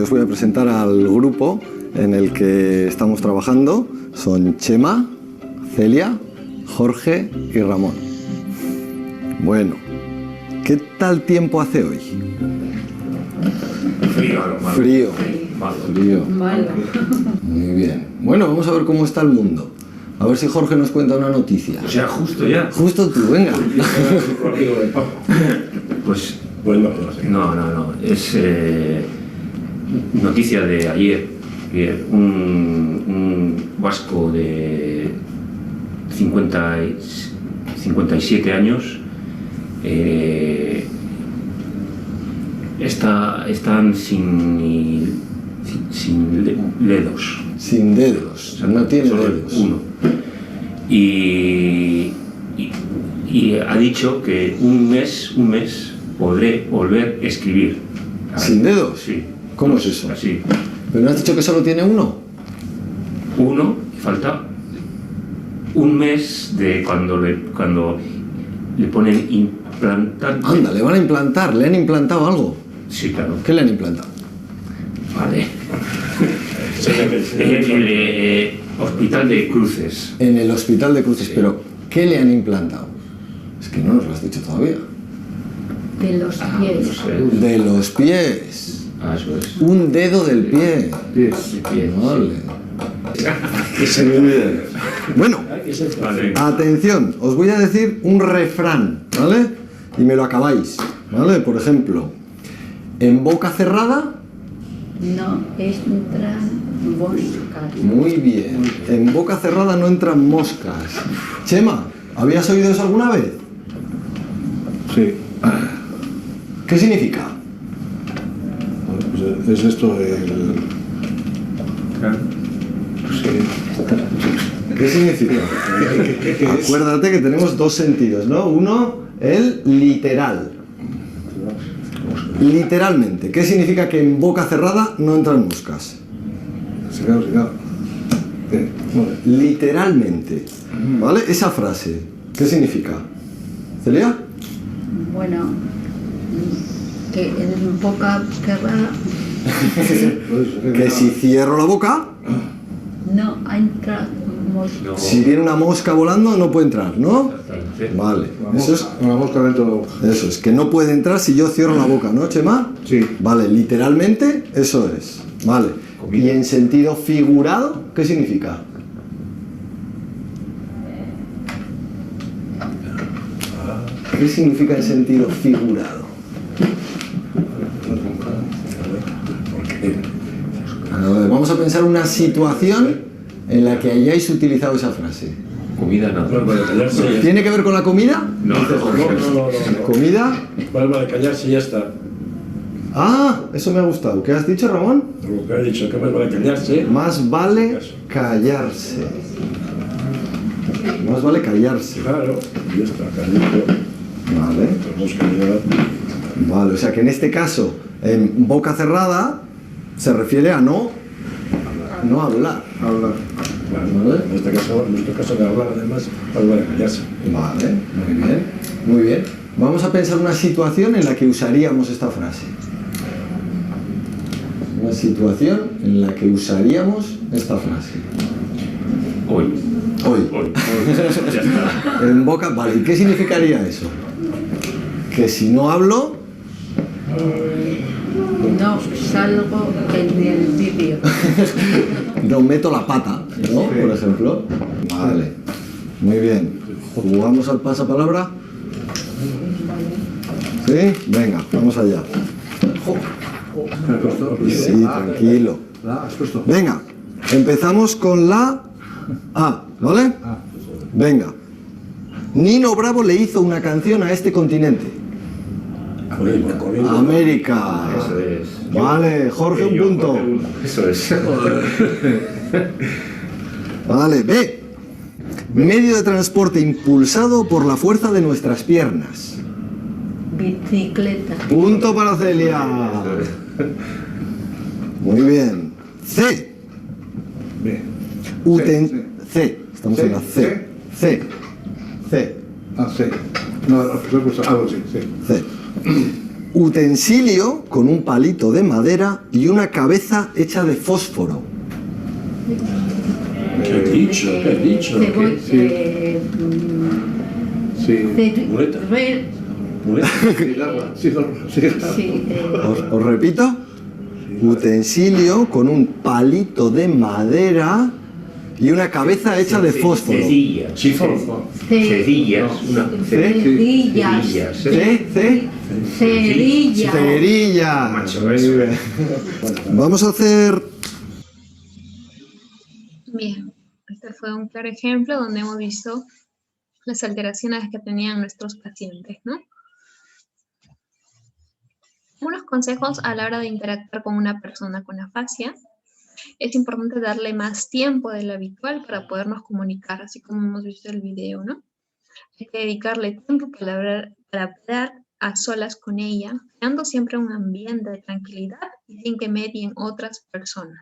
Os voy a presentar al grupo en el que estamos trabajando. Son Chema, Celia, Jorge y Ramón. Bueno, ¿qué tal tiempo hace hoy? Frío. Frío. Frío. Muy bien. Bueno, vamos a ver cómo está el mundo. A ver si Jorge nos cuenta una noticia. O sea, justo ya. Justo tú, venga. Pues, bueno, no. Es noticia de ayer. Un vasco de 57 años están sin dedos. Sin dedos, o sea, no tiene dedos. Uno. Y ha dicho que un mes podré volver a escribir. ¿Sin dedos? Sí. ¿Cómo es eso? Así. ¿Pero no has dicho que solo tiene uno? Uno, y falta un mes de cuando le ponen implantante. Anda, le van a implantar, ¿le han implantado algo? Sí, claro. ¿Qué le han implantado? Vale. El Hospital de Cruces. En el Hospital de Cruces, Sí. pero ¿qué le han implantado? Es que no nos lo has dicho todavía. De los pies. No sé. De los pies. Eso es. Un dedo del pie. Pie. Vale. Que se me olvide. Bueno, Vale. atención, os voy a decir un refrán, ¿vale? Y me lo acabáis, ¿vale? Por ejemplo, en boca cerrada. No entran moscas. Muy bien. En boca cerrada no entran moscas. Chema, ¿habías oído eso alguna vez? Sí. ¿Qué significa? Pues es esto el... ¿Qué significa? Acuérdate que tenemos dos sentidos, ¿no? Uno, el literal. Literalmente. ¿Qué significa que en boca cerrada no entran moscas? Claro. Literalmente. ¿Vale? Esa frase, ¿qué significa? ¿Celia? Bueno, que en boca cerrada Que si cierro la boca, no entra No. si viene una mosca volando, no puede entrar, ¿no? Exactamente. Vale. Una mosca dentro de la boca. Eso es, que no puede entrar si yo cierro la boca, ¿no, Chema? Sí. Vale, literalmente eso es. Vale. Comida. Y en sentido figurado, ¿qué significa? ¿Qué significa en sentido figurado? A ver, vamos a pensar una situación en la que hayáis utilizado esa frase. Comida nada. Para callarse ya está. ¿Tiene que ver con la comida? No, No. ¿Comida? Para callarse ya está. Ah, eso me ha gustado. ¿Qué has dicho, Ramón? Lo que ha dicho, que para callarse. Más vale callarse. Más vale callarse. Claro, ya está, callito. Vale. Tenemos que mirar. Vale, o sea que en este caso, en boca cerrada, se refiere a no hablar. Hablar. Claro. En nuestro caso de hablar, además, para callarse. Vale, muy bien, muy bien. Vamos a pensar una situación en la que usaríamos esta frase. Una situación en la que usaríamos esta frase. Hoy. Hoy. Ya está. En boca, vale. ¿Y qué significaría eso? Que si no hablo, no salgo en el vídeo. no meto la pata, ¿no? Por ejemplo. Vale. Muy bien. ¿Jugamos al pasapalabra? ¿Sí? Venga, vamos allá. Sí, tranquilo. Venga, empezamos con la A, ¿vale? Venga. Nino Bravo le hizo una canción a este continente. América. Eso es. Vale, Jorge, un punto. Eso es. Vale, B. Medio de transporte impulsado por la fuerza de nuestras piernas. Bicicleta. Punto para Celia. Muy bien. C. B. C. Estamos en la C. C. C. Ah, sí. No, lo he puesto. Ah, sí, sí. C. Utensilio con un palito de madera y una cabeza hecha de fósforo. ¿Qué he dicho? ¿Qué he dicho? Sí. Muleta. Os repito. Utensilio con un palito de madera y una cabeza hecha de fósforo. Cedillas. Sí, Cedillas. Cerillas. Cerillas. Cerilla. Macho, Muy eso. bien. Vamos a hacer. Bien, este fue un claro ejemplo donde hemos visto las alteraciones que tenían nuestros pacientes, ¿no? Unos consejos a la hora de interactuar con una persona con afasia. Es importante darle más tiempo de lo habitual para podernos comunicar, así como hemos visto en el video, ¿no? Hay que dedicarle tiempo para hablar a solas con ella, creando siempre un ambiente de tranquilidad y sin que medien otras personas.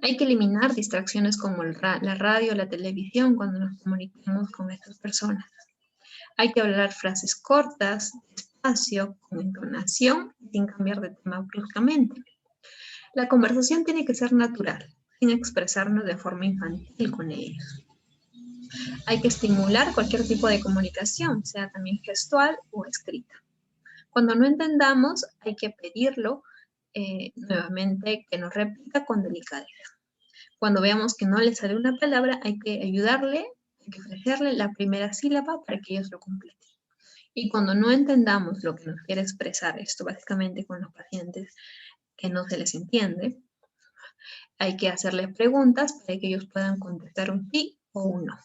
Hay que eliminar distracciones como la radio o la televisión cuando nos comunicamos con estas personas. Hay que hablar frases cortas, despacio, con entonación, sin cambiar de tema bruscamente. La conversación tiene que ser natural, sin expresarnos de forma infantil con ellos. Hay que estimular cualquier tipo de comunicación, sea también gestual o escrita. Cuando no entendamos, hay que pedirlo nuevamente que nos repita con delicadeza. Cuando veamos que no le sale una palabra, hay que ayudarle, hay que ofrecerle la primera sílaba para que ellos lo completen. Y cuando no entendamos lo que nos quiere expresar, esto básicamente con los pacientes que no se les entiende, hay que hacerles preguntas para que ellos puedan contestar un sí o un no.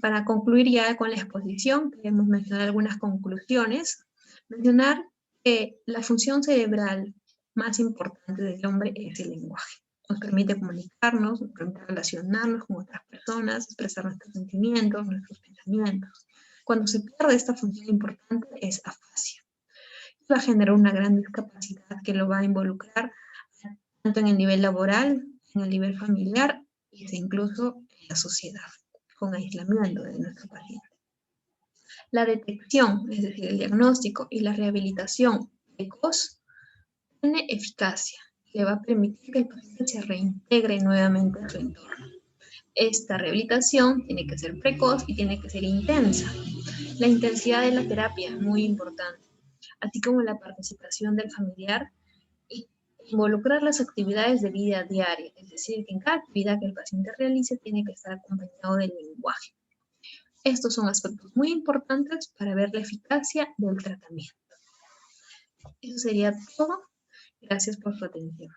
Para concluir ya con la exposición, queremos mencionar algunas conclusiones. Mencionar que la función cerebral más importante del hombre es el lenguaje. Nos permite comunicarnos, nos permite relacionarnos con otras personas, expresar nuestros sentimientos, nuestros pensamientos. Cuando se pierde esta función importante es afasia. Va a generar una gran discapacidad que lo va a involucrar tanto en el nivel laboral, en el nivel familiar y incluso en la sociedad, con aislamiento de nuestro paciente. La detección, es decir, el diagnóstico y la rehabilitación precoz tiene eficacia y le va a permitir que el paciente se reintegre nuevamente a su entorno. Esta rehabilitación tiene que ser precoz y tiene que ser intensa. La intensidad de la terapia es muy importante, así como la participación del familiar y involucrar las actividades de vida diaria, es decir, que en cada actividad que el paciente realice tiene que estar acompañado del lenguaje. Estos son aspectos muy importantes para ver la eficacia del tratamiento. Eso sería todo. Gracias por su atención.